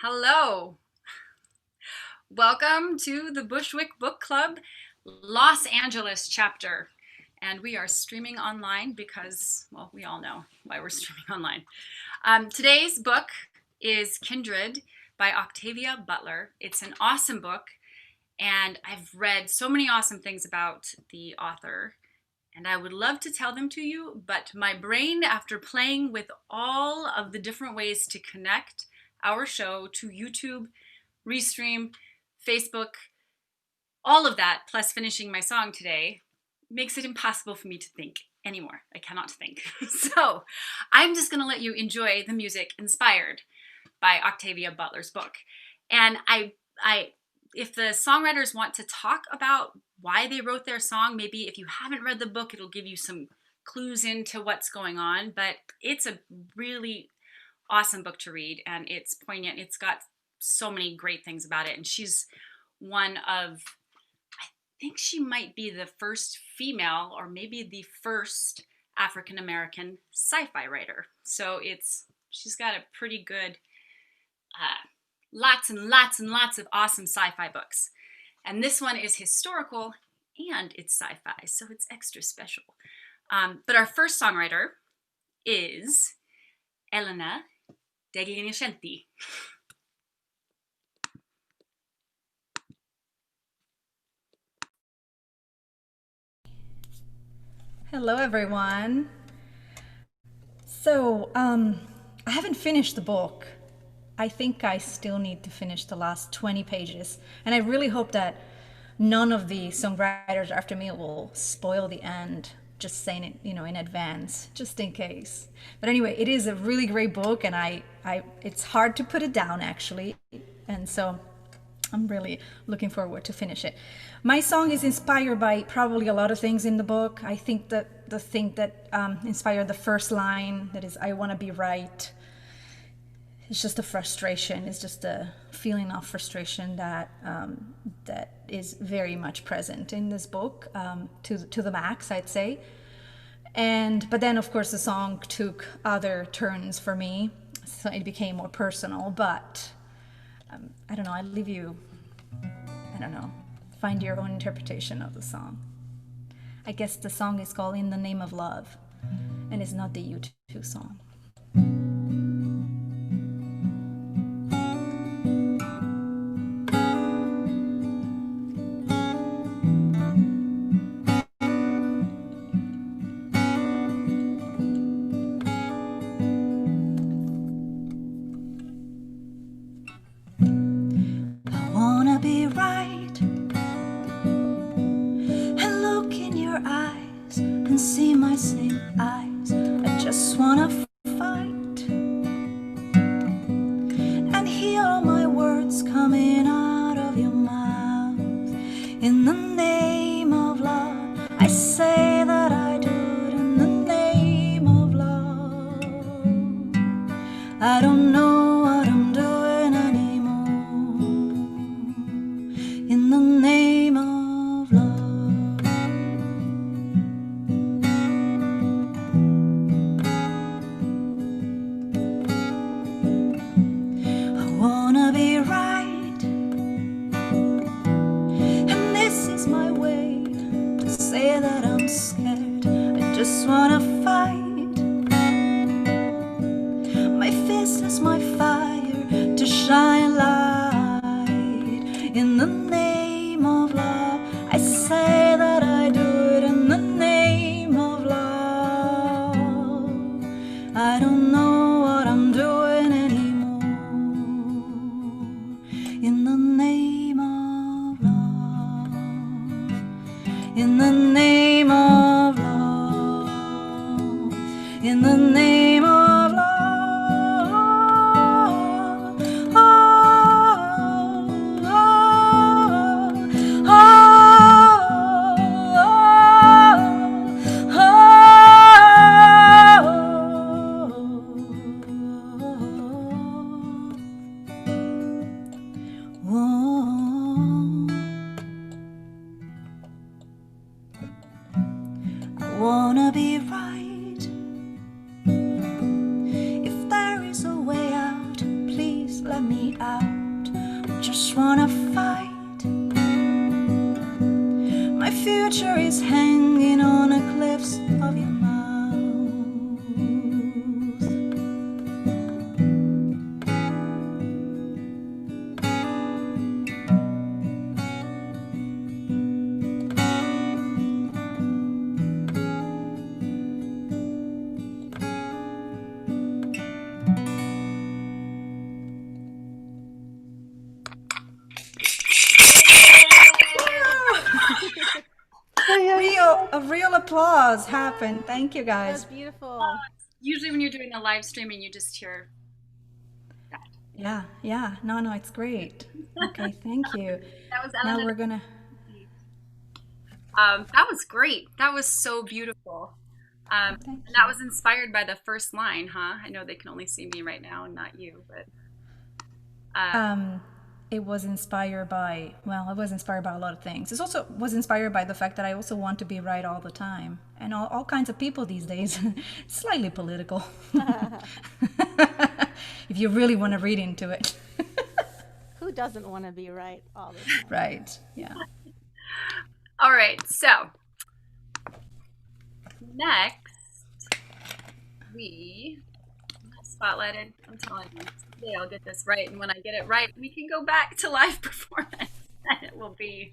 Hello. Welcome to the Bushwick Book Club Los Angeles chapter. And we are streaming online because, well, we all know why we're streaming online. Today's book is Kindred by Octavia Butler. It's an awesome book, and I've read so many awesome things about the author, and I would love to tell them to you, but my brain, after playing with all of the different ways to connect our show to YouTube, Restream, Facebook, all of that, plus finishing my song today, makes it impossible for me to think anymore. I cannot think. So I'm just going to let you enjoy the music inspired by Octavia Butler's book. And if the songwriters want to talk about why they wrote their song, maybe if you haven't read the book, it'll give you some clues into what's going on. But it's a really awesome book to read, and it's poignant. It's got so many great things about it. And she's one of, I think she might be the first female, or maybe the first African-American sci-fi writer. So she's got a pretty good, lots and lots and lots of awesome sci-fi books. And this one is historical and it's sci-fi, so it's extra special. But our first songwriter is Elena Degl'Innocenti. Hello, everyone. So, I haven't finished the book. I think I still need to finish the last 20 pages. And I really hope that none of the songwriters after me will spoil the end, just saying it, in advance, just in case. But anyway, it is a really great book, and it's hard to put it down, actually. And so I'm really looking forward to finish it. My song is inspired by probably a lot of things in the book. I think that the thing that inspired the first line, that is, I want to be right, it's just a frustration. It's just a feeling of frustration that is very much present in this book, to the max, I'd say. But then, of course, the song took other turns for me, so it became more personal. But I don't know, I leave you, find your own interpretation of the song. I guess the song is called In the Name of Love, and it's not the U2 song. Wanna be right. If there is a way out, please let me out. wanna fight. My future is hanging on the cliffs of your mouth. A real applause happened. Thank you, guys. That's beautiful. Usually when you're doing a live streaming, you just hear that. Yeah. No, it's great. Okay, thank you. That was Now Elena. we're gonna. That was great. That was so beautiful. And that was inspired by the first line, huh? I know they can only see me right now and not you, but. It was inspired by, well, it was inspired by a lot of things. It also was inspired by the fact that I also want to be right all the time. And all kinds of people these days, slightly political. If you really want to read into it. Who doesn't want to be right all the time? Right, yeah. All right, so next we spotlighted. I'm telling you, someday I'll get this right, and when I get it right, we can go back to live performance, and it will be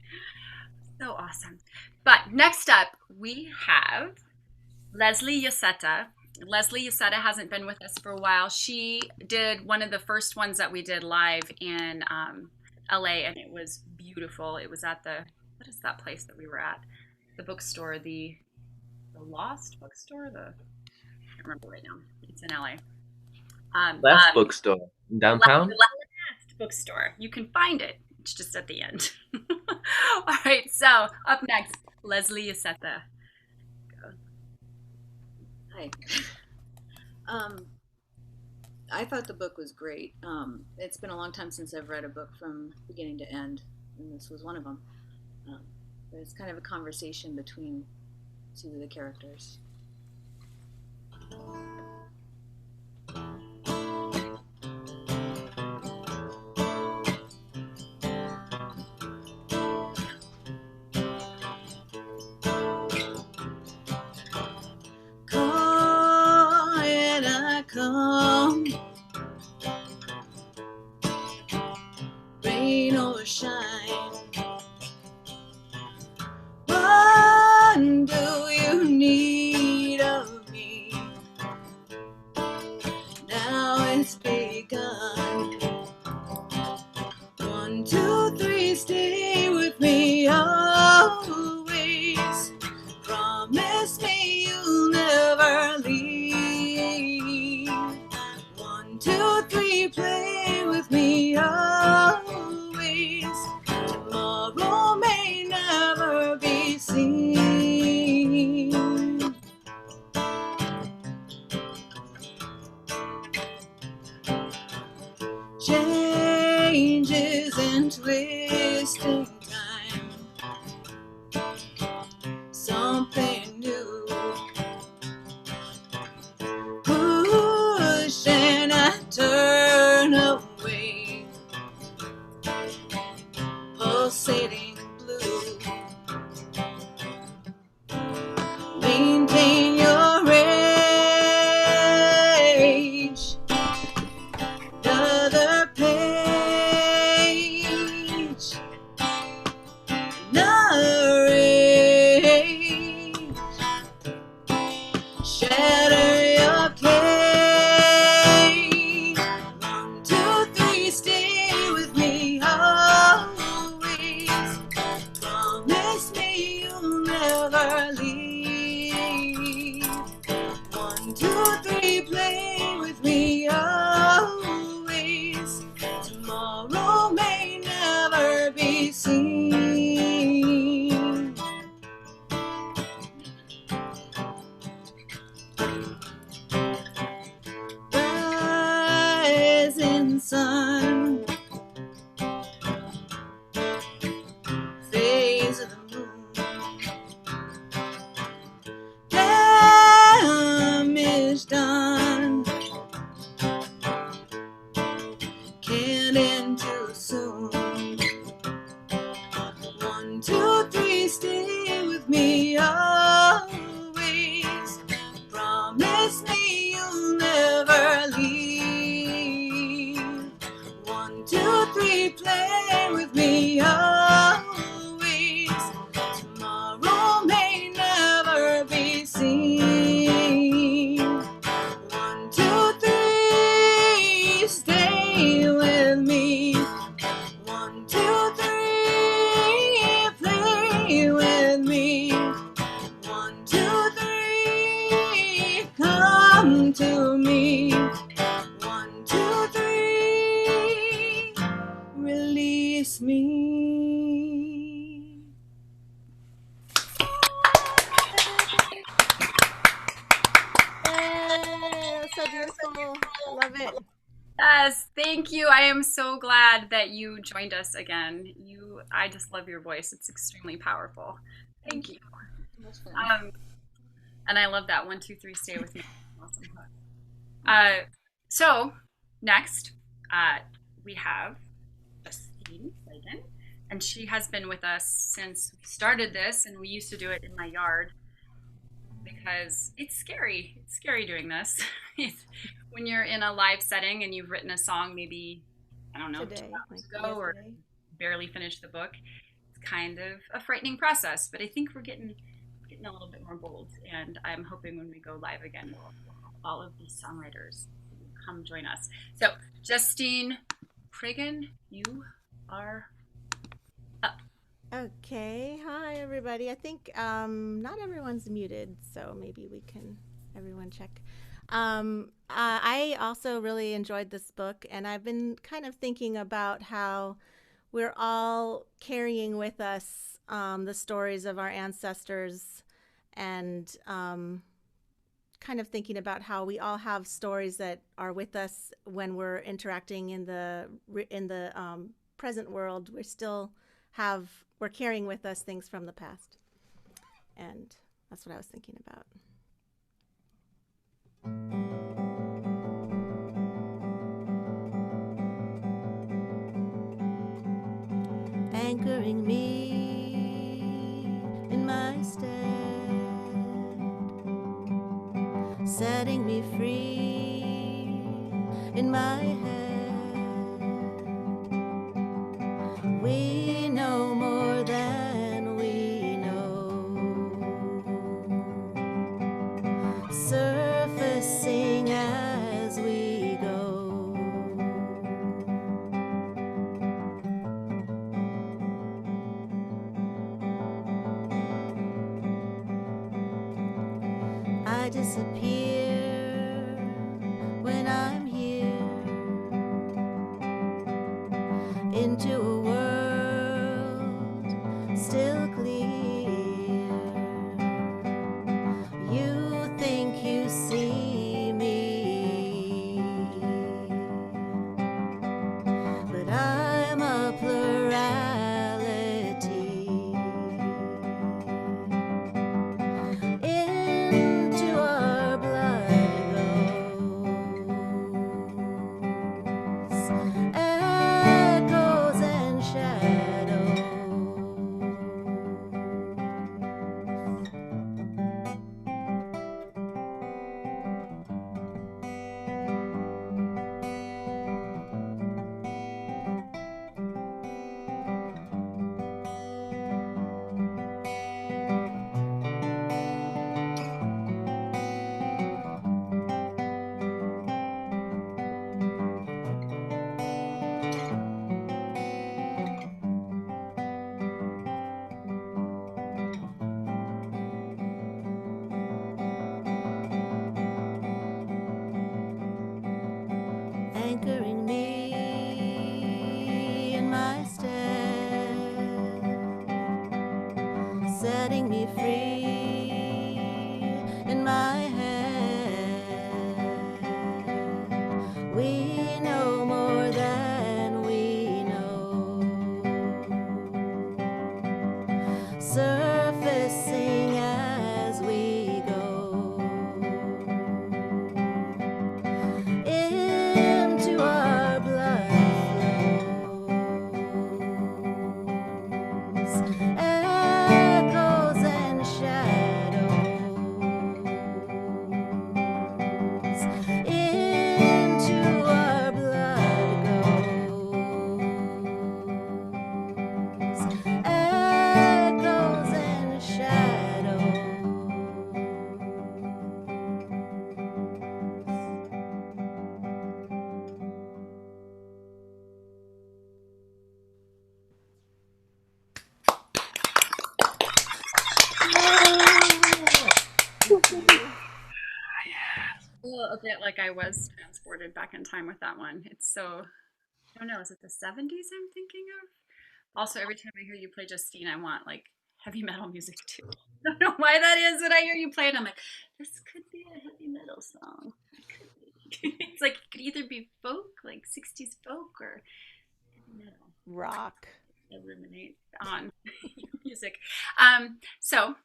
so awesome. But next up, we have Leslie Yeseta. Leslie Yeseta hasn't been with us for a while. She did one of the first ones that we did live in LA, and it was beautiful. It was at what is that place that we were at? The bookstore, the Lost Bookstore? I can't remember right now. It's in LA. Last bookstore in downtown? Last bookstore. You can find it. It's just at the end. All right, so up next, Leslie Yeseta. Hi. I thought the book was great. It's been a long time since I've read a book from beginning to end, and this was one of them. But it's kind of a conversation between two of the characters. Come, rain or shine, what do you need of me? Now it's begun. 1, 2, 3, stay with me always. Promise me you'll never leave. 2, 3, play with me always. Tomorrow may never be seen. Changes and twisting time. Something new. Push and I turn away. Pulsating blue. Maintain your rage. Another page. Another rage. Shatter your cage. 1, 2, 3, stay with me always. Promise me you'll never leave. 1, 2, 3, play with me always. Tomorrow may never be seen. Rising sun, phase of the moon, me always. Promise me you'll never leave. 1, 2, 3, play with me always. Tomorrow may never be seen. 1, 2, 3, stay with me. 1, 2, 3, play with me. 1, 2, 3, come to me. 1, 2, 3, release me. Yay, so beautiful. Love it. Yes, thank you. I am so glad that you joined us again. I just love your voice. It's extremely powerful. Thank you. And I love that 1, 2, 3, stay with me. Awesome. So next, we have Justine Kragen, and she has been with us since we started this, and we used to do it in my yard because it's scary. It's scary doing this. When you're in a live setting and you've written a song maybe, I don't know, Today, 2 hours like ago, or yesterday. barely finished the book, it's kind of a frightening process, but I think we're getting a little bit more bold, and I'm hoping when we go live again, all of these songwriters come join us. So Justine Kragen, you are up. Okay, hi everybody. I think not everyone's muted, so maybe everyone check. I also really enjoyed this book, and I've been kind of thinking about how we're all carrying with us the stories of our ancestors, and kind of thinking about how we all have stories that are with us when we're interacting in the present world. We're carrying with us things from the past, and that's what I was thinking about. Anchoring me in my stead, setting me free in my head. We know more than we know, surfacing as we go. I disappear when I'm here, into a world still clear. You think you see me, but I'm a plurality. Into our blood Well, a bit like I was transported back in time with that one. It's so, I don't know, is it the 70s I'm thinking of? Also, every time I hear you play Justine, I want like heavy metal music too. I don't know why that is. When I hear you play it, I'm like, this could be a heavy metal song. It could be. It's like it could either be folk, like 60s folk, or heavy metal. Rock. I ruminate on music. So,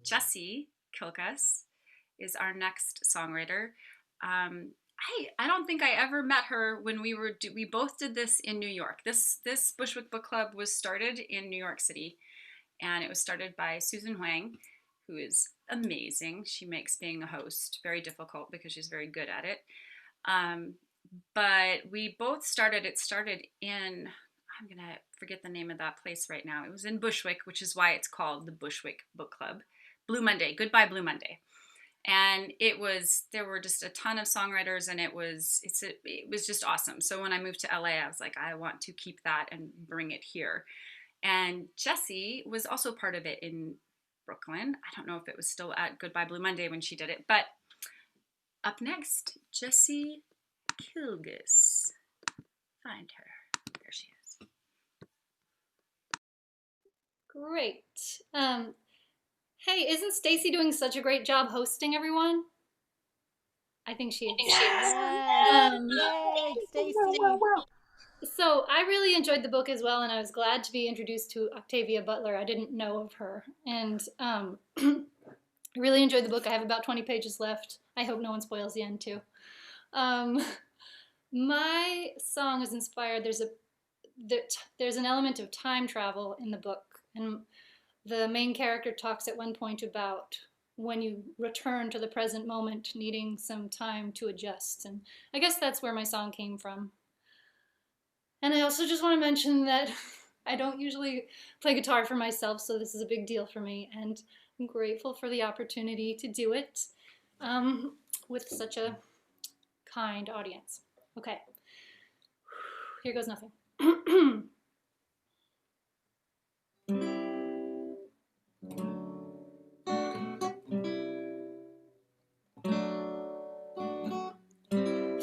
Jessie Kilguss is our next songwriter. I don't think I ever met her when we both did this in New York. This Bushwick Book Club was started in New York City, and it was started by Susan Huang, who is amazing. She makes being a host very difficult because she's very good at it. But we both started. It started in, I'm gonna forget the name of that place right now. It was in Bushwick, which is why it's called the Bushwick Book Club. Blue Monday, Goodbye Blue Monday. And there were just a ton of songwriters, and it was just awesome. So when I moved to LA, I was like, I want to keep that and bring it here. And Jessie was also part of it in Brooklyn. I don't know if it was still at Goodbye Blue Monday when she did it, but up next, Jessie Kilguss. Find her. There she is. Great. Hey, isn't Stacy doing such a great job hosting everyone? I think she is. Yay, Stacy. So I really enjoyed the book as well, and I was glad to be introduced to Octavia Butler. I didn't know of her, and I really enjoyed the book. I have about 20 pages left. I hope no one spoils the end too. My song is inspired. There's an element of time travel in the book, and the main character talks at one point about when you return to the present moment, needing some time to adjust. And I guess that's where my song came from. And I also just want to mention that I don't usually play guitar for myself, so this is a big deal for me. And I'm grateful for the opportunity to do it with such a kind audience. Okay, here goes nothing.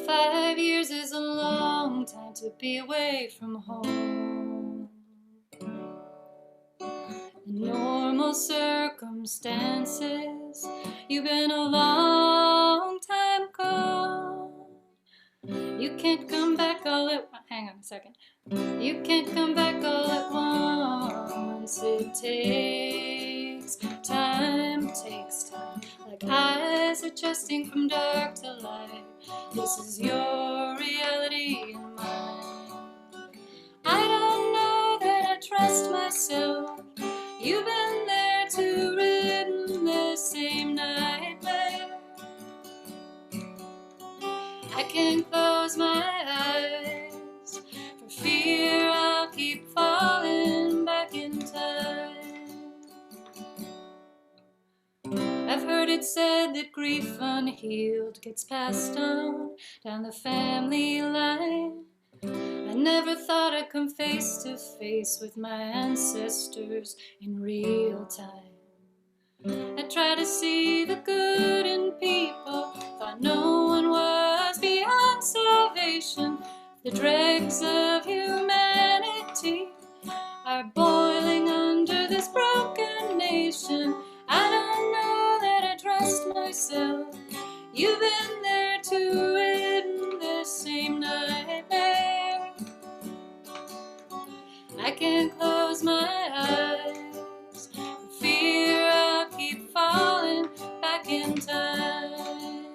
5 years is a long time to be away from home. In normal circumstances, you've been a long time gone. You can't come back all at once. Hang on a second. You can't come back all at once. It takes time, like eyes adjusting from dark to light. This is your reality and mine. I don't know that I trust myself. You've been there to ridden the same nightmare. I can't close my eyes for fear I'll keep falling back in time. I've heard it said that grief unhealed gets passed on down the family line. I never thought I'd come face to face with my ancestors in real time. I tried to see the good in people, thought no one was beyond salvation. The dregs of humanity are boiling under this broken nation. I don't know that I trust myself. You've been there to ridden the same nightmare. I can't close my eyes for fear I'll keep falling back in time.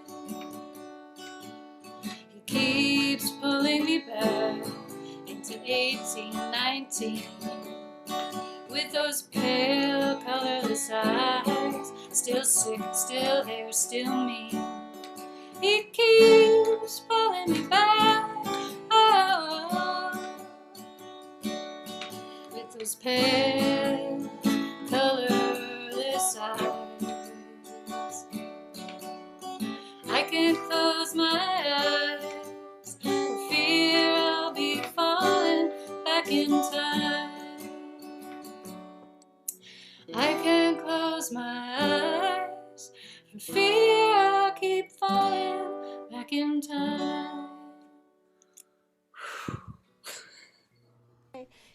He keeps pulling me back into 1819 with those pale, colorless eyes, still sick, still there, still mean. He keeps pulling me back, oh, with those pale, colorless eyes. I can't close my eyes for fear I'll be falling back in time. I close my eyes. For fear I'll keep falling back in time.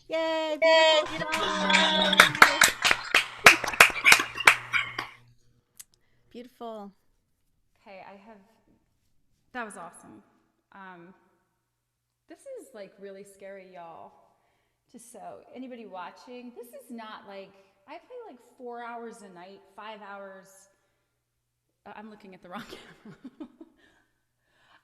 Yay! Beautiful. Beautiful. Okay, that was awesome. This is like really scary, y'all. Just so anybody watching, this is not like, I play like 4 hours a night, 5 hours. I'm looking at the wrong camera.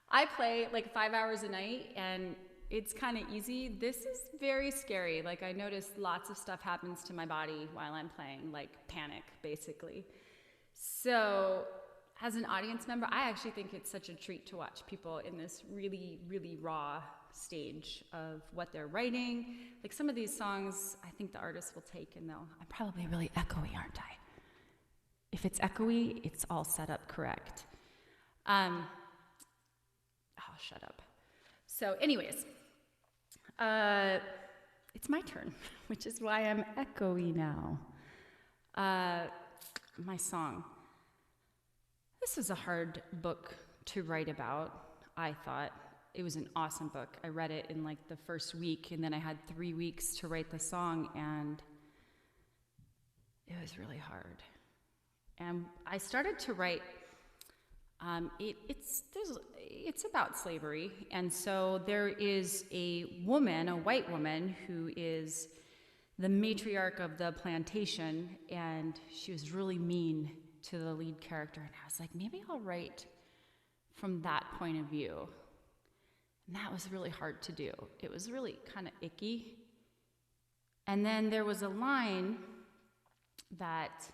I play like 5 hours a night and it's kind of easy. This is very scary. Like I notice lots of stuff happens to my body while I'm playing, like panic basically. So as an audience member, I actually think it's such a treat to watch people in this really, really raw stage of what they're writing. Like some of these songs, I think the artists will take and I'm probably really echoey, aren't I? If it's echoey, it's all set up correct. I'll shut up. So anyways, it's my turn, which is why I'm echoey now. My song. This was a hard book to write about, I thought. It was an awesome book. I read it in like the first week, and then I had 3 weeks to write the song, and it was really hard. And I started to write, it's about slavery, and so there is a woman, a white woman, who is the matriarch of the plantation, and she was really mean to the lead character, and I was like, maybe I'll write from that point of view. And that was really hard to do. It was really kind of icky. And then there was a line that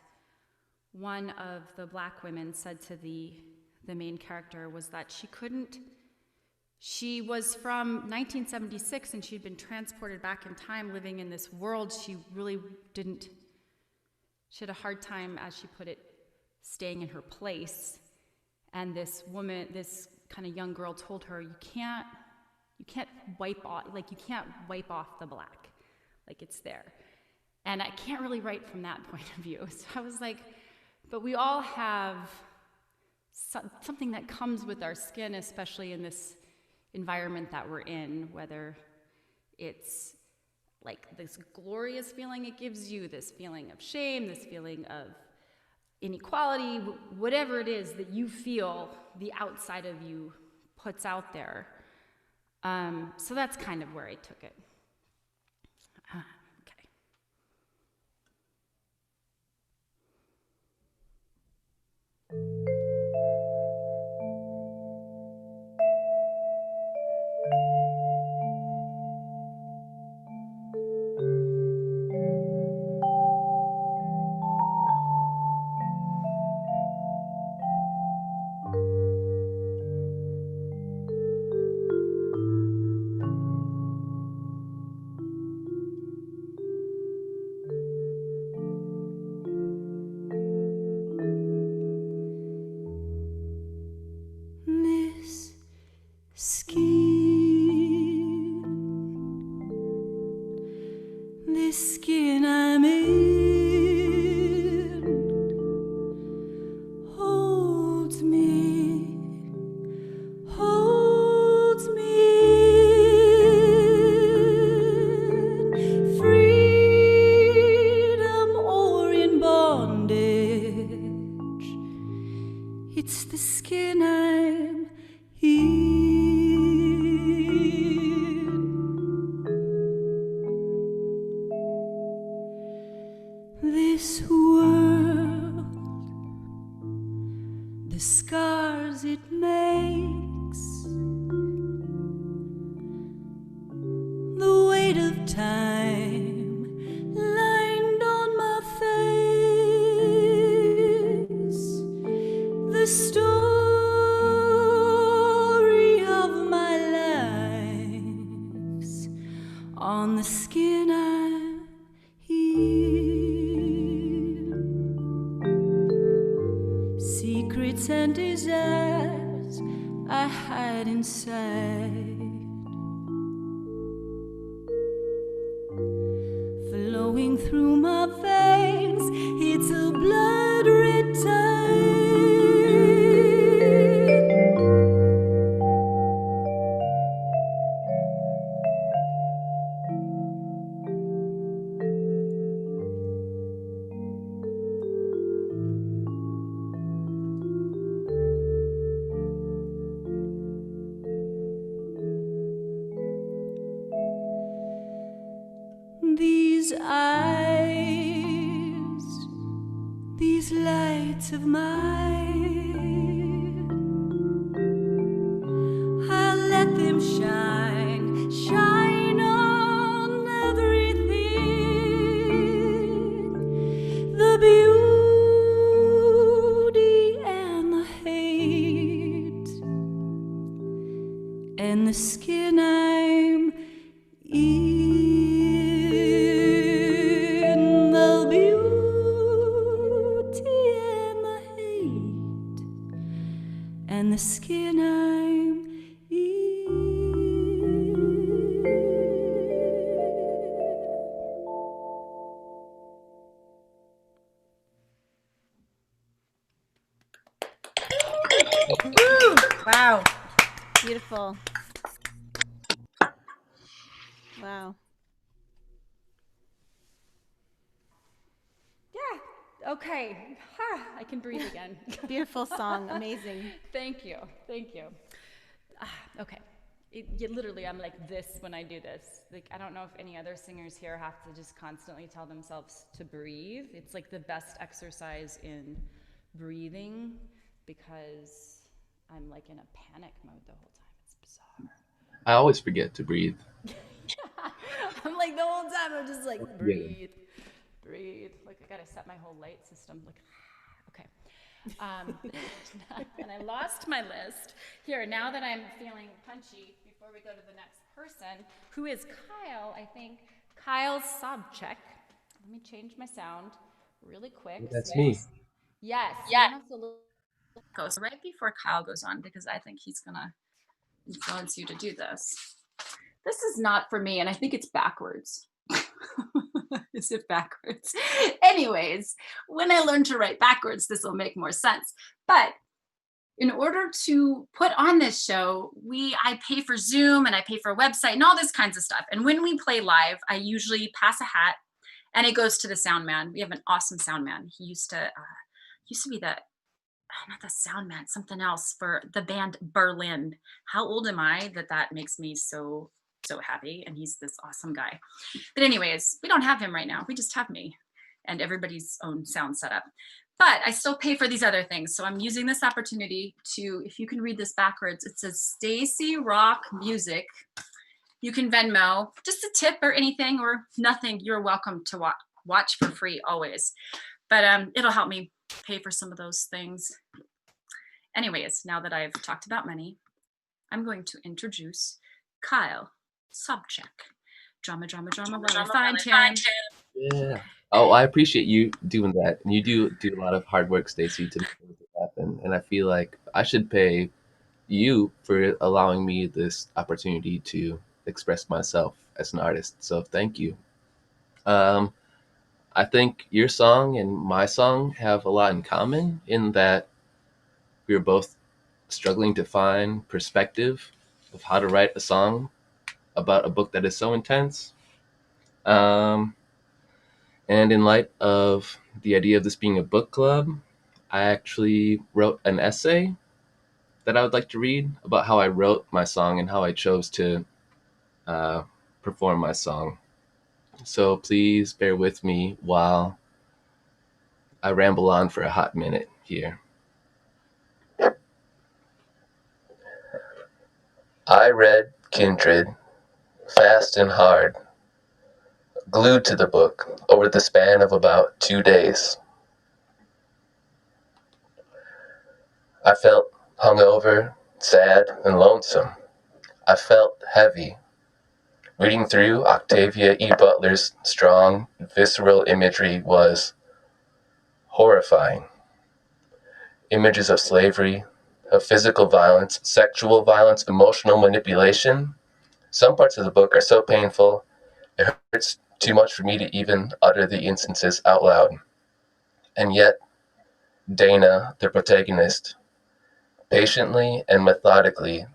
one of the black women said to the main character was that she was from 1976 and she'd been transported back in time living in this world she had a hard time, as she put it, staying in her place. And this woman, this kind of young girl, told her, you can't wipe off the black, like it's there. And I can't really write from that point of view. So I was like, but we all have something that comes with our skin, especially in this environment that we're in, whether it's like this glorious feeling it gives you, this feeling of shame, this feeling of inequality, whatever it is that you feel the outside of you puts out there. So that's kind of where I took it. Okay. This skin I'm in holds me, freedom or in bondage. It's the skin I'm in. This world, the scars it makes, the weight of time lined on my face, the story of my lives on the skin I'm in. Secrets and desires I hide inside, flowing through my veins. It's a blood these lights of mine. I'll let them shine, shine on everything. The beauty and the hate, and the skin I'm in. The beauty and the hate, and the skin I'm in. Woo! Wow. Beautiful. Wow. Yeah. Okay. I can breathe again. Beautiful song. Amazing. Thank you. Thank you. Okay. Literally, I'm like this when I do this. Like, I don't know if any other singers here have to just constantly tell themselves to breathe. It's like the best exercise in breathing because I'm like in a panic mode the whole time. It's bizarre. I always forget to breathe. I'm like the whole time I'm just like breathe. Like I gotta set my whole light system. Like, okay. And I lost my list. Here, now that I'm feeling punchy, before we go to the next person, who is Kyle, I think. Kyle Sobchak. Let me change my sound really quick. That's me. Yes. Yeah. So right before Kyle goes on, because I think he's gonna influence you to do this. This is not for me, and I think it's backwards. Is it backwards? Anyways, when I learn to write backwards, this will make more sense. But in order to put on this show, I pay for Zoom and I pay for a website and all this kinds of stuff. And when we play live, I usually pass a hat and it goes to the sound man. We have an awesome sound man. He used to be not the sound man, something else for the band Berlin. How old am I that makes me so happy? And he's this awesome guy. But anyways, we don't have him right now. We just have me and everybody's own sound setup. But I still pay for these other things. So I'm using this opportunity to, if you can read this backwards, it says Stacy Rock Music. You can Venmo, just a tip or anything or nothing. You're welcome to watch for free always. But it'll help me pay for some of those things. Anyways, now that I've talked about money, I'm going to introduce Kyle Sobchak. Drama, while I find him. Yeah. Oh, I appreciate you doing that. And you do a lot of hard work, Stacy, to make it happen. And I feel like I should pay you for allowing me this opportunity to express myself as an artist. So thank you. I think your song and my song have a lot in common in that we were both struggling to find perspective of how to write a song about a book that is so intense. And in light of the idea of this being a book club, I actually wrote an essay that I would like to read about how I wrote my song and how I chose to perform my song. So please bear with me while I ramble on for a hot minute here. I read Kindred fast and hard, glued to the book over the span of about 2 days. I felt hungover, sad, and lonesome. I felt heavy. Reading through Octavia E. Butler's strong, visceral imagery was horrifying. Images of slavery, of physical violence, sexual violence, emotional manipulation. Some parts of the book are so painful, it hurts too much for me to even utter the instances out loud. And yet, Dana, the protagonist, patiently and methodically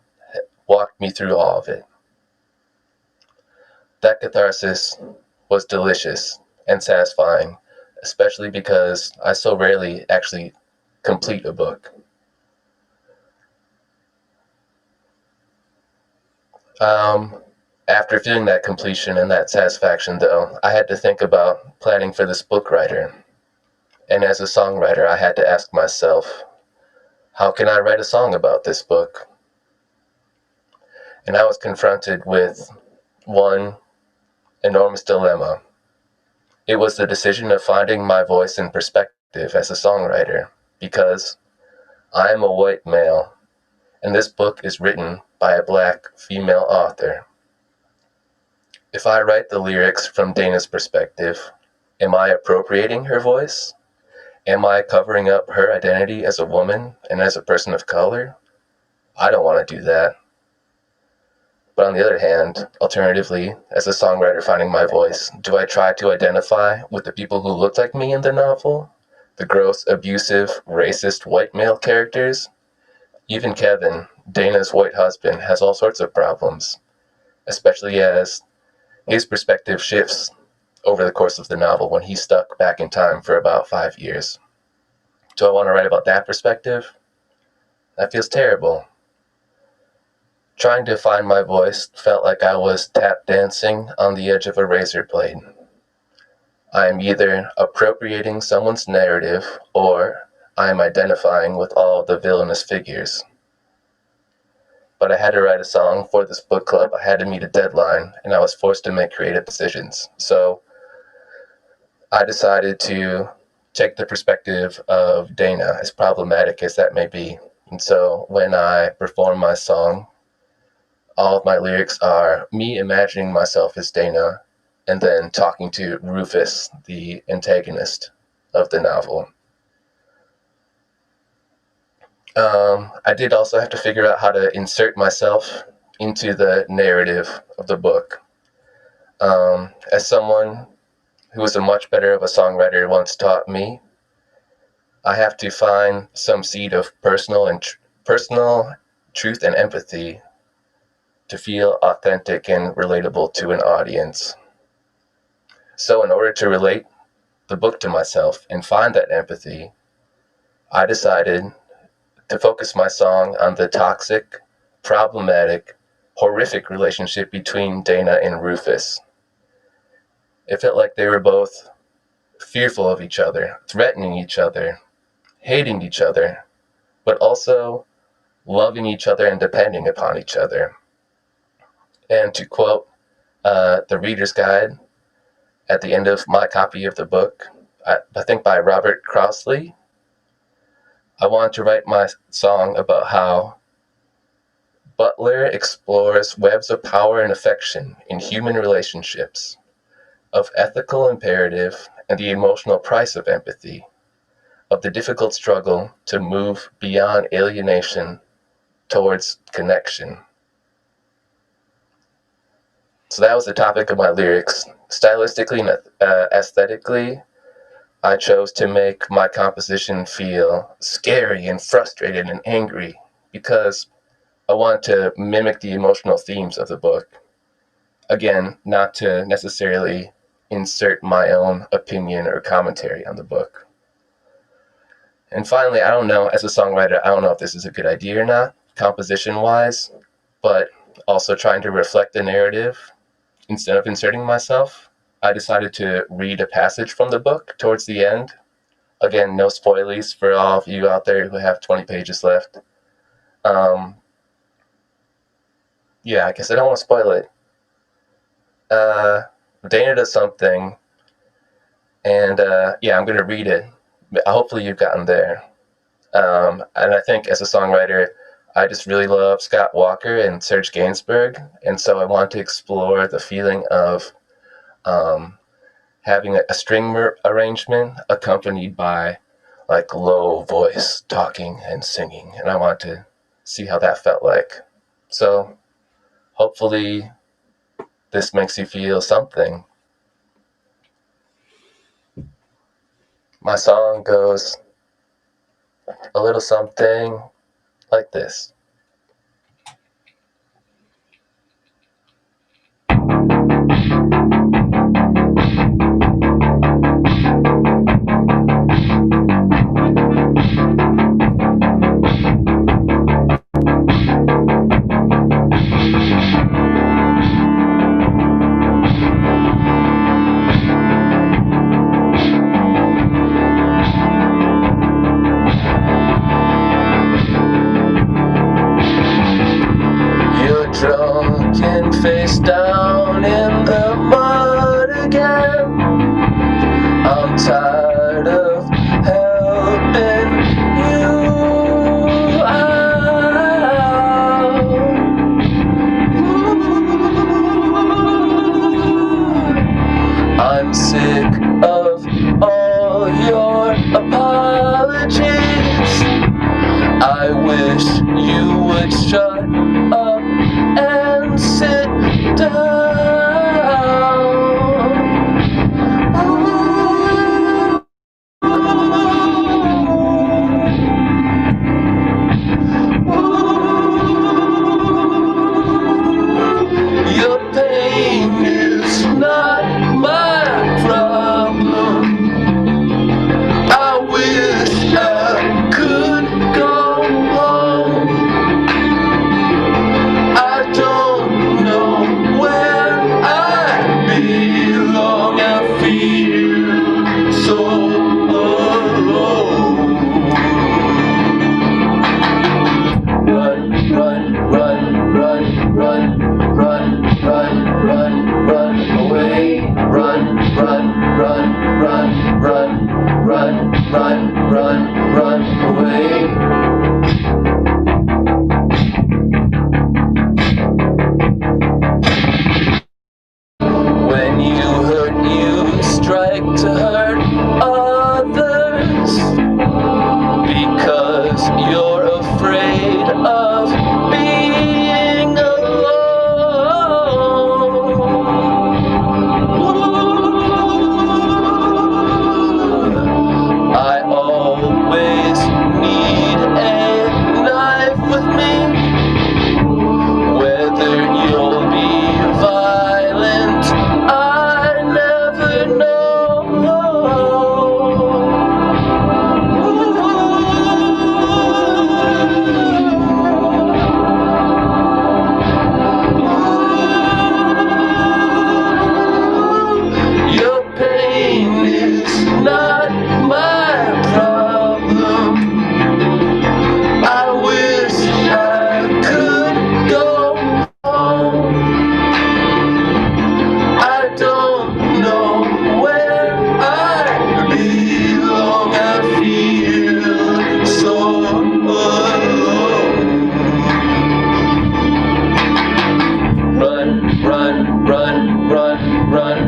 walked me through all of it. That catharsis was delicious and satisfying, especially because I so rarely actually complete a book. After feeling that completion and that satisfaction, though, I had to think about planning for this book writer. And as a songwriter, I had to ask myself, how can I write a song about this book? And I was confronted with one enormous dilemma. It was the decision of finding my voice and perspective as a songwriter, because I am a white male, and this book is written by a black female author. If I write the lyrics from Dana's perspective, am I appropriating her voice? Am I covering up her identity as a woman and as a person of color? I don't want to do that. But on the other hand, alternatively, as a songwriter finding my voice, do I try to identify with the people who look like me in the novel? The gross, abusive, racist white male characters? Even Kevin, Dana's white husband, has all sorts of problems, especially as his perspective shifts over the course of the novel when he's stuck back in time for about 5 years. Do I want to write about that perspective? That feels terrible. Trying to find my voice felt like I was tap dancing on the edge of a razor blade. I am either appropriating someone's narrative, or I am identifying with all the villainous figures. But I had to write a song for this book club. I had to meet a deadline, and I was forced to make creative decisions. So I decided to take the perspective of Dana, as problematic as that may be. And so when I perform my song, all of my lyrics are me imagining myself as Dana and then talking to Rufus, the antagonist of the novel. I did also have to figure out how to insert myself into the narrative of the book. As someone who was a much better of a songwriter once taught me, I have to find some seed of personal truth and empathy to feel authentic and relatable to an audience. So in order to relate the book to myself and find that empathy, I decided to focus my song on the toxic, problematic, horrific relationship between Dana and Rufus. It felt like they were both fearful of each other, threatening each other, hating each other, but also loving each other and depending upon each other. And to quote the Reader's Guide at the end of my copy of the book, I think by Robert Crossley, I want to write my song about how Butler explores webs of power and affection in human relationships, of ethical imperative and the emotional price of empathy, of the difficult struggle to move beyond alienation towards connection. So that was the topic of my lyrics. Stylistically and aesthetically, I chose to make my composition feel scary and frustrated and angry because I want to mimic the emotional themes of the book. Again, not to necessarily insert my own opinion or commentary on the book. And finally, I don't know, as a songwriter, I don't know if this is a good idea or not, composition-wise, but also trying to reflect the narrative. Instead of inserting myself, I decided to read a passage from the book towards the end. Again, no spoilies for all of you out there who have 20 pages left. I guess I don't want to spoil it. Dana does something, and I'm going to read it. Hopefully you've gotten there. And I think as a songwriter, I just really love Scott Walker and Serge Gainsbourg, and so I want to explore the feeling of having a string arrangement accompanied by like low voice talking and singing, and I want to see how that felt like. So hopefully this makes you feel something. My song goes a little something like this. I wish you would shut up and sit down. Your pain is not my problem. I wish I could go home. I don't know where I belong. I feel so alone. Run, run, run, run, run, run, run, run, run away. Run, run, run, run, run, run, run, run, run away. When you hurt, you strike to hurt others, because you're afraid of being alone. I always need a knife with me, whether you'll be violent, I never know. Your pain is not my problem. I wish I could go home. I don't know where I belong. I feel so alone. Run, run, run, run, run,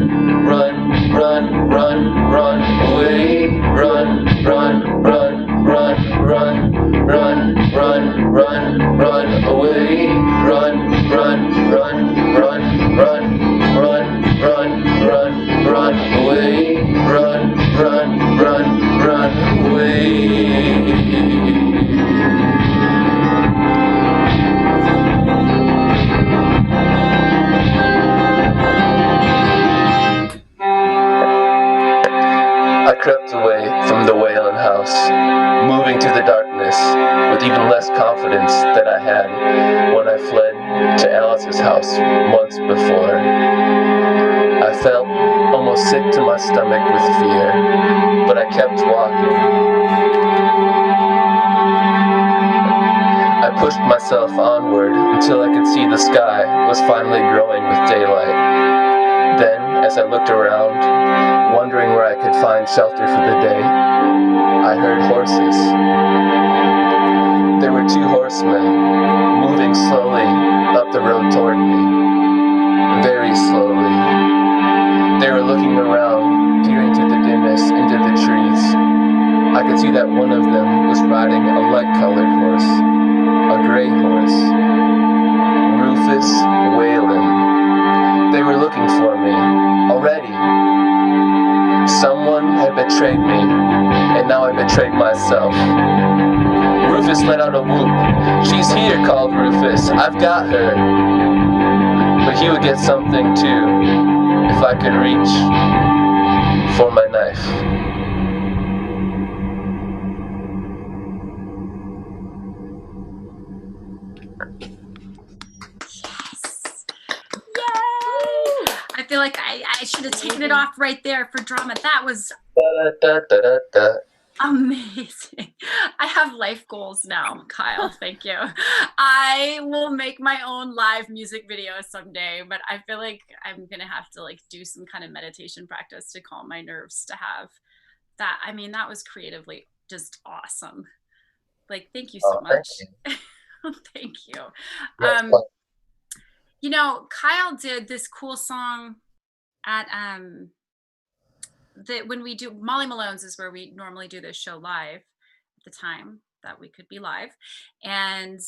run, run, run, run away. Run, run, run, run, run, run, run, run, run away. Run, run, run, run, run, run, run, run, run away. Run, run, run, run away. I crept away from the Whalen house, moving to the darkness with even less confidence than I had when I fled to Alice's house months before. I felt almost sick to my stomach with fear, but I kept walking. I pushed myself onward until I could see the sky was finally growing with daylight. Then, as I looked around, wondering where I could find shelter for the day, I heard horses. There were two horsemen, moving slowly up the road toward me. Very slowly. They were looking around, peering through the dimness into the trees. I could see that one of them was riding a light-colored horse, a gray horse. Rufus Whalen. They were looking for me, already. Someone had betrayed me, and now I betrayed myself. Rufus let out a whoop. "She's here," called Rufus. "I've got her." But he would get something too, if I could reach for my knife. I feel like I should have taken it off right there for drama. That was Da, da, da, da, da. amazing. I have life goals now, Kyle. Thank you. I will make my own live music video someday, but I feel like I'm gonna have to like do some kind of meditation practice to calm my nerves to have that. I mean, that was creatively just awesome. Like, thank you so much. Thank you. You know, Kyle did this cool song at when we do Molly Malone's is where we normally do this show live at the time. that we could be live. And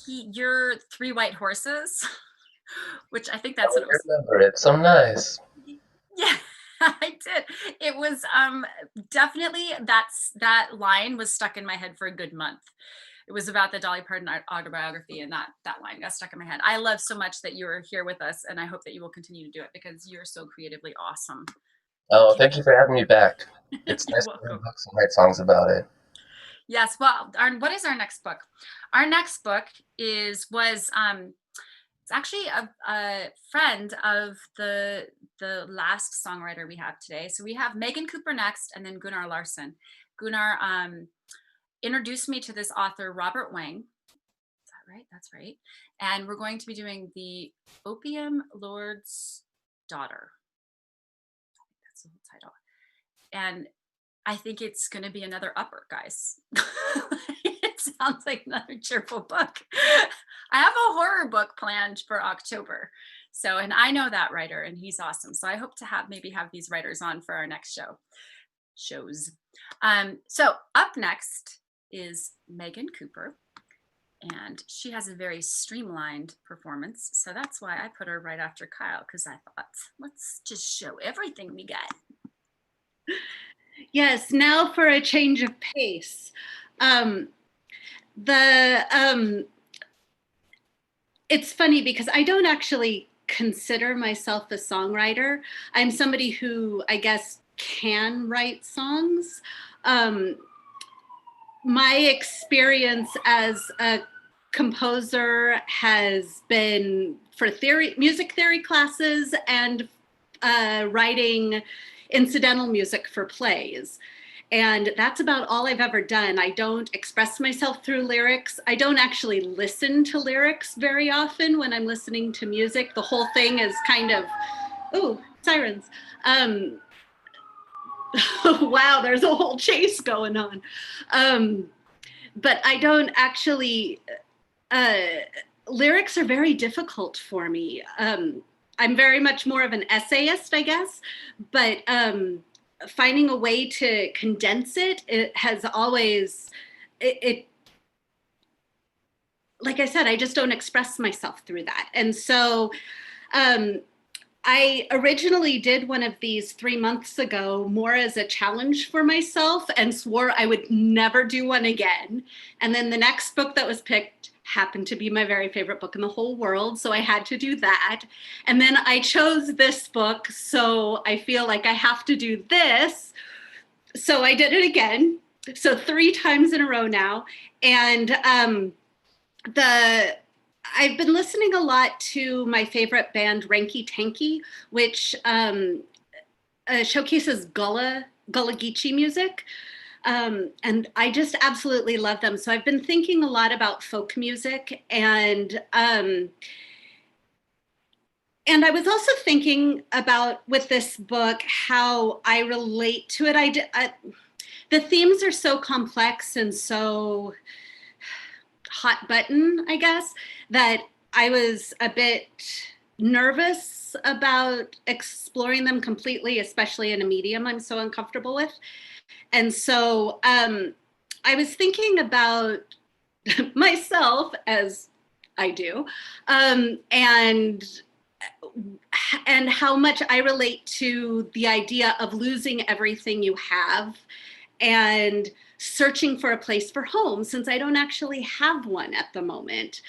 you're Three White Horses, which I think that's I what it was. remember it. So nice. Yeah, I did. It was definitely that line was stuck in my head for a good month. It was about the Dolly Parton autobiography, and that line got stuck in my head. I love so much that you're here with us, and I hope that you will continue to do it because you're so creatively awesome. Oh, thank you for having me back. It's You're nice to welcome. read books and write songs about it. Yes. Well, what is our next book? Our next book was it's actually a friend of the last songwriter we have today. So we have Megan Cooper next, and then Gunnar Larsson. Gunnar introduced me to this author, Robert Wang. Is that right? That's right. And we're going to be doing The Opium Lord's Daughter. I think that's the whole title. And I think it's going to be another upper, guys. It sounds like another cheerful book. I have a horror book planned for October. So, and I know that writer, and he's awesome. So I hope to maybe have these writers on for our next shows. So up next is Megan Cooper, and she has a very streamlined performance. So that's why I put her right after Kyle, because I thought, let's just show everything we got. Yes, now for a change of pace. It's funny because I don't actually consider myself a songwriter. I'm somebody who, I guess, can write songs. My experience as a composer has been for music theory classes and writing incidental music for plays. And that's about all I've ever done. I don't express myself through lyrics. I don't actually listen to lyrics very often when I'm listening to music. The whole thing is kind of, oh, sirens. Wow, there's a whole chase going on. But I don't actually, lyrics are very difficult for me. I'm very much more of an essayist, I guess, but finding a way to condense it has always, like I said, I just don't express myself through that. And so I originally did one of these 3 months ago more as a challenge for myself and swore I would never do one again. And then the next book that was picked happened to be my very favorite book in the whole world, so I had to do that. And then I chose this book, so I feel like I have to do this. So I did it again, so 3 times in a row now. And I've been listening a lot to my favorite band, Ranky Tanky, which showcases Gullah Geechee music. And I just absolutely love them. So I've been thinking a lot about folk music, and I was also thinking about with this book how I relate to it. The themes are so complex and so hot button, I guess, that I was a bit nervous about exploring them completely, especially in a medium I'm so uncomfortable with. And so I was thinking about myself, as I do, and how much I relate to the idea of losing everything you have and searching for a place for home, since I don't actually have one at the moment.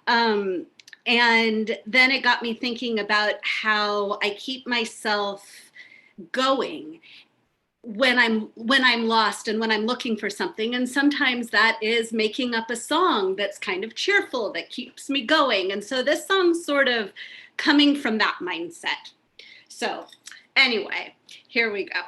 And then it got me thinking about how I keep myself going when I'm lost and when I'm looking for something. And sometimes that is making up a song that's kind of cheerful, that keeps me going. And so this song's sort of coming from that mindset. So anyway, here we go.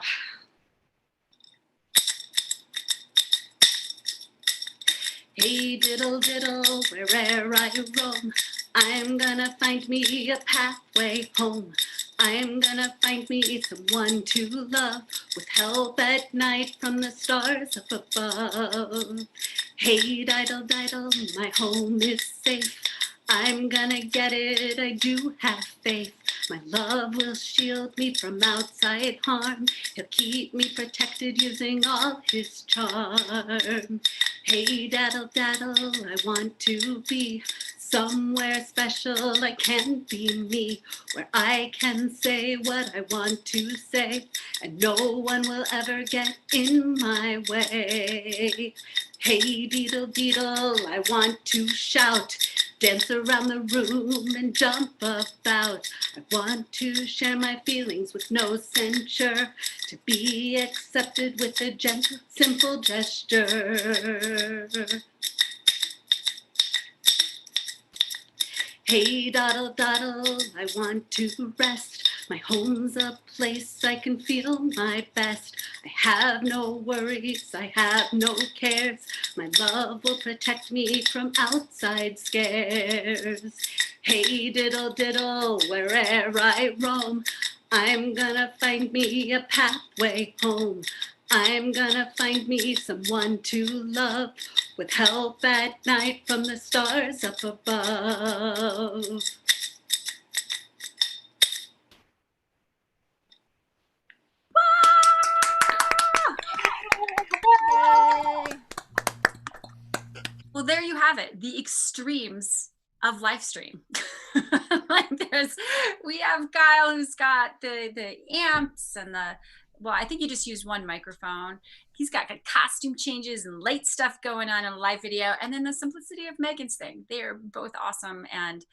Hey diddle diddle, where'er I roam, I'm gonna find me a pathway home. I'm gonna find me someone to love, with help at night from the stars up above. Hey diddle diddle, my home is safe. I'm gonna get it, I do have faith. My love will shield me from outside harm. He'll keep me protected using all his charm. Hey, daddle, daddle, I want to be somewhere special. I can be me, where I can say what I want to say, and no one will ever get in my way. Hey, deedle, deedle, I want to shout, dance around the room and jump about. I want to share my feelings with no censure, to be accepted with a gentle, simple gesture. Hey, doddle, doddle, I want to rest. My home's a place I can feel my best. I have no worries, I have no cares. My love will protect me from outside scares. Hey, diddle, diddle, where'er I roam, I'm gonna find me a pathway home. I'm gonna find me someone to love, with help at night from the stars up above. Yay. Well, there you have it, the extremes of live stream. Like we have Kyle who's got the amps and well, I think he just used one microphone. He's got costume changes and late stuff going on in a live video, and then the simplicity of Megan's thing. They are both awesome. And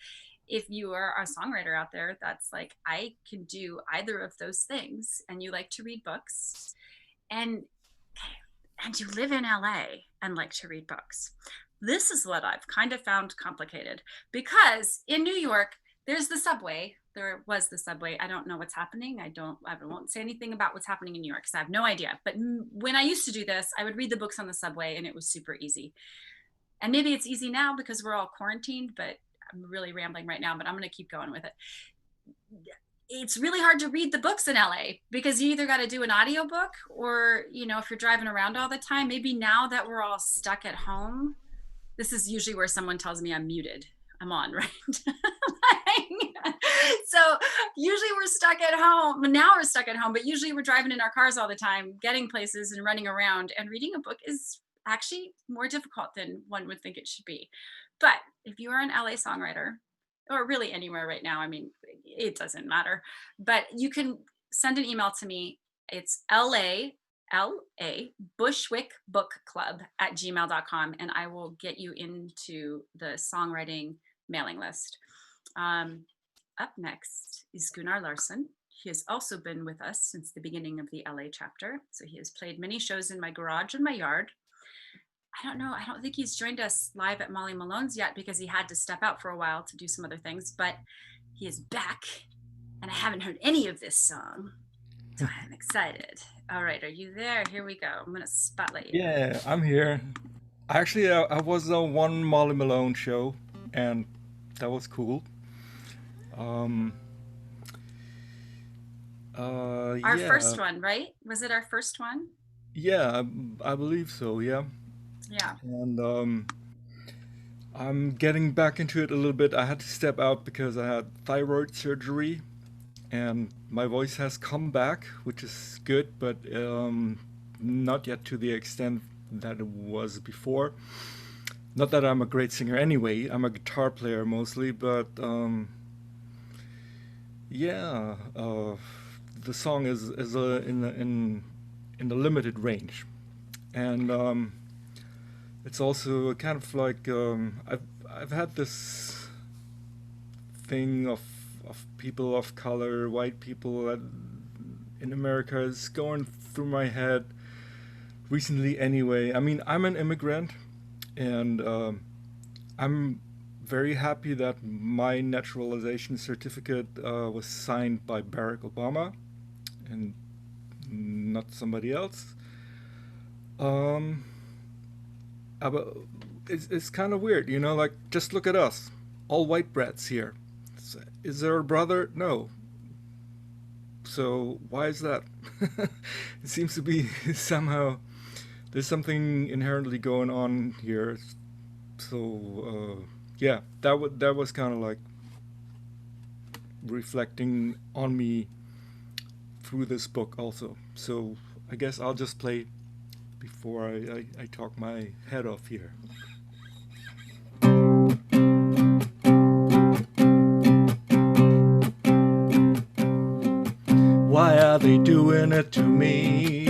if you are a songwriter out there that's like, I can do either of those things, and you like to read books, and you live in LA and like to read books, this is what I've kind of found complicated, because in New York, there's the subway. There was the subway. I don't know what's happening. I won't say anything about what's happening in New York because I have no idea. But when I used to do this, I would read the books on the subway and it was super easy. And maybe it's easy now because we're all quarantined, but I'm really rambling right now, but I'm going to keep going with it. It's really hard to read the books in LA because you either got to do an audiobook or, if you're driving around all the time, maybe now that we're all stuck at home, this is usually where someone tells me I'm muted. I'm on, right? So usually we're stuck at home. Now we're stuck at home, but usually we're driving in our cars all the time, getting places and running around, and reading a book is actually more difficult than one would think it should be. But if you are an LA songwriter, or really anywhere right now, I mean, it doesn't matter, but you can send an email to me. It's LA Bushwick Book Club at gmail.com, and I will get you into the songwriting mailing list. Up next is Gunnar Larsson. He has also been with us since the beginning of the LA chapter. So he has played many shows in my garage and my yard. I don't know. I don't think he's joined us live at Molly Malone's yet because he had to step out for a while to do some other things, but he is back and I haven't heard any of this song. So I'm excited. All right, are you there? Here we go. I'm going to spotlight you. Yeah, I'm here. Actually, I was on one Molly Malone show, and that was cool. Our first one, right? Was it our first one? Yeah, I believe so, yeah. Yeah. And I'm getting back into it a little bit. I had to step out because I had thyroid surgery, and my voice has come back, which is good, but not yet to the extent that it was before. Not that I'm a great singer anyway. I'm a guitar player mostly, but yeah, the song is in the limited range, and it's also kind of like I've had this thing of people of color, white people in America is going through my head recently anyway. I mean, I'm an immigrant, and I'm very happy that my naturalization certificate was signed by Barack Obama and not somebody else. But it's kind of weird, like, just look at us, all white brats here. Is there a brother? No. So why is that? It seems to be somehow there's something inherently going on here. So yeah, that was kind of like reflecting on me through this book also. So I guess I'll just play before I talk my head off here. Why are they doing it to me?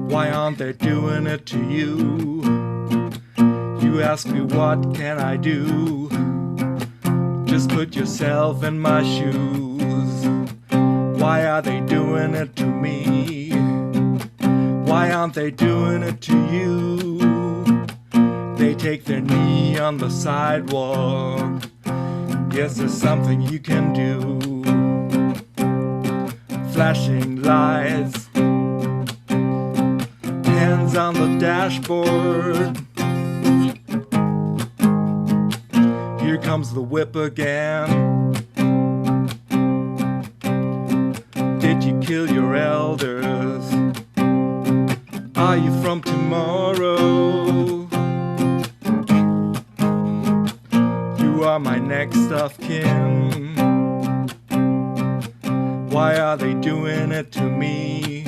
Why aren't they doing it to you? You ask me what can I do? Just put yourself in my shoes. Why are they doing it to me? Why aren't they doing it to you? They take their knee on the sidewalk. Guess there's something you can do. Flashing lights, hands on the dashboard. Here comes the whip again. Did you kill your elders? Are you from tomorrow? You are my next of kin. Why are they doing it to me?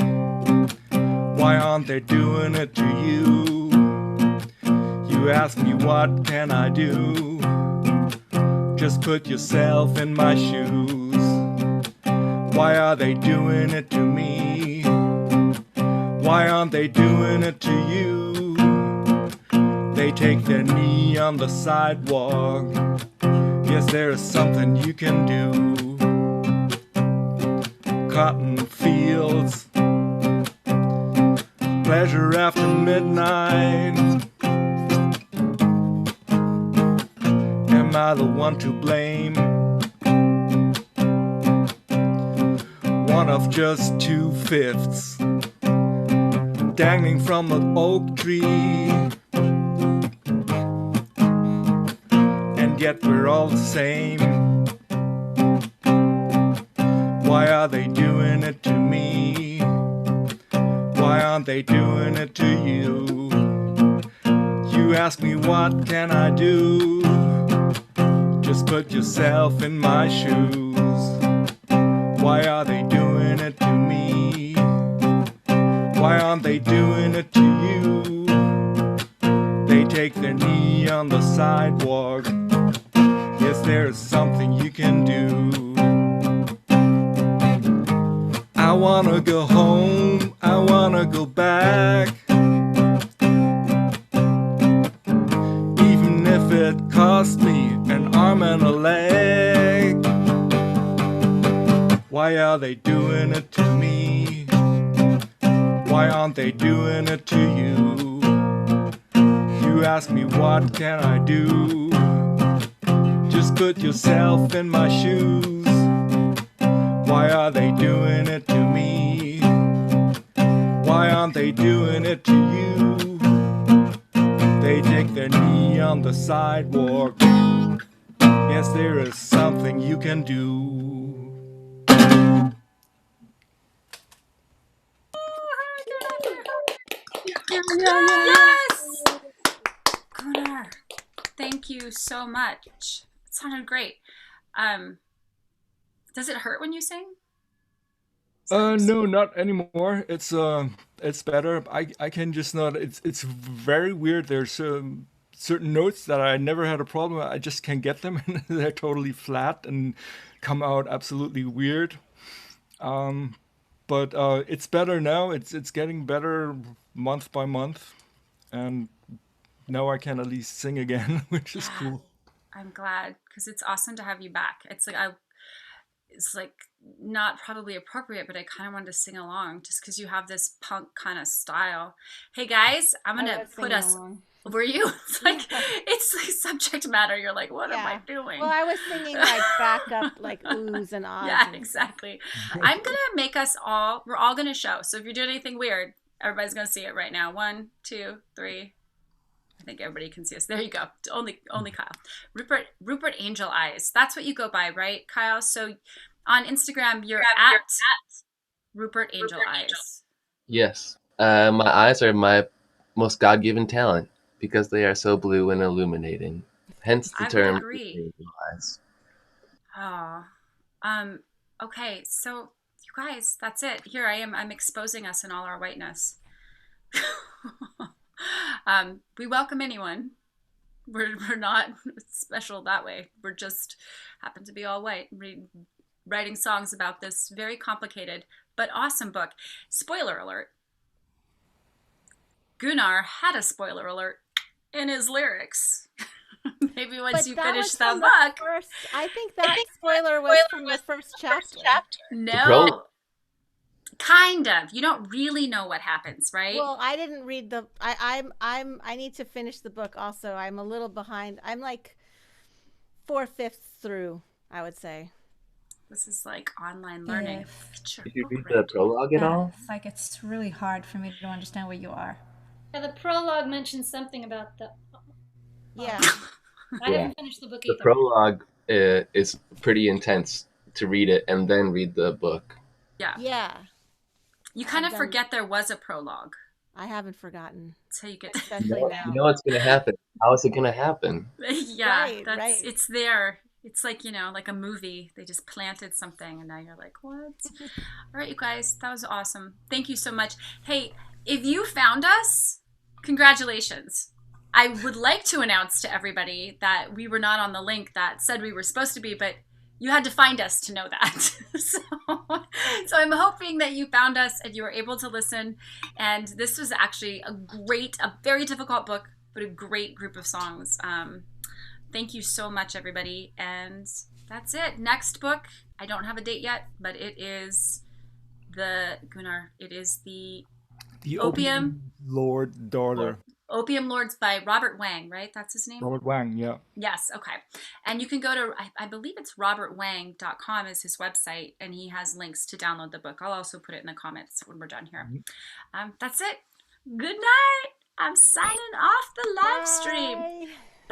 Why aren't they doing it to you? You ask me what can I do? Just put yourself in my shoes. Why are they doing it to me? Why aren't they doing it to you? They take their knee on the sidewalk. Yes, there is something you can do. Cotton fields, pleasure after midnight. Am I the one to blame? One of just 2/5 dangling from an oak tree. And yet we're all the same. Why are they doing it to me? Why aren't they doing it to you? You ask me what can I do? Just put yourself in my shoes. Why are they doing it to me? Why aren't they doing it to you? They take their knee on the sidewalk. Yes, there is something you can do. I wanna go home, I wanna go back. Even if it cost me an arm and a leg. Why are they doing it to me? Why aren't they doing it to you? You ask me what can I do? Just put yourself in my shoes. Why are they doing it to me? Why aren't they doing it to you? They take their knee on the sidewalk. Yes, there is something you can do. Yes! Gunnar, thank you so much. It sounded great. Does it hurt when you sing? No, not anymore. It's better. I can just not. It's very weird. There's certain notes that I never had a problem. I just can't get them, and they're totally flat and come out absolutely weird. But it's better now. It's getting better month by month, and now I can at least sing again, which is cool. I'm glad because it's awesome to have you back. It's like not probably appropriate, but I kind of wanted to sing along just because you have this punk kind of style. Hey guys, I'm gonna put us. Along. Were you? It's like subject matter. You're like, what am I doing? Well, I was singing like backup, like oohs and ahs. Yeah, exactly. I'm gonna make us all. We're all gonna show. So if you're doing anything weird, everybody's gonna see it right now. 1, 2, 3. I think everybody can see us. There you go. Only Kyle. Rupert Angeleyes. That's what you go by, right, Kyle? So on Instagram, you're at Rupert Angeleyes. Yes. My eyes are my most God-given talent because they are so blue and illuminating. Hence the I would term agree. lies. Oh, okay. So you guys, that's it. Here I am. I'm exposing us in all our whiteness. We welcome anyone. We're not special that way. We're just happen to be all white, writing songs about this very complicated but awesome book. Spoiler alert. Gunnar had a spoiler alert in his lyrics. Maybe once But you that finish was the from the book. first. I think that spoiler was from the first chapter. No, kind of. You don't really know what happens, right? Well, I didn't read the. I need to finish the book. Also, I'm a little behind. I'm like 4/5 through, I would say. This is like online learning. Yeah. Get your Did you book read read. the prologue at all? It's like it's really hard for me to understand where you are. Yeah, the prologue mentions something about the. Yeah. I haven't finished the book The either. prologue is pretty intense to read it and then read the book. Yeah. Yeah. You kind of done- forget there was a prologue. I haven't forgotten. That's how you get. Especially You now. know what's going to happen. How is it going to happen? Yeah, Right, that's right. it's there. It's like, you know, like a movie. They just planted something and now you're like, what? All right, you guys, that was awesome. Thank you so much. Hey, if you found us, congratulations. I would like to announce to everybody that we were not on the link that said we were supposed to be, but you had to find us to know that. So I'm hoping that you found us and you were able to listen. And this was actually a very difficult book, but a great group of songs. Thank you so much, everybody. And that's it. Next book, I don't have a date yet, but it is the Opium Lord Daughter. Opium Lords by Robert Wang, right? That's his name? Robert Wang, yeah. Yes, okay. And you can go to, I believe it's robertwang.com is his website, and he has links to download the book. I'll also put it in the comments when we're done here. That's it. Good night. I'm signing off the live stream. Bye.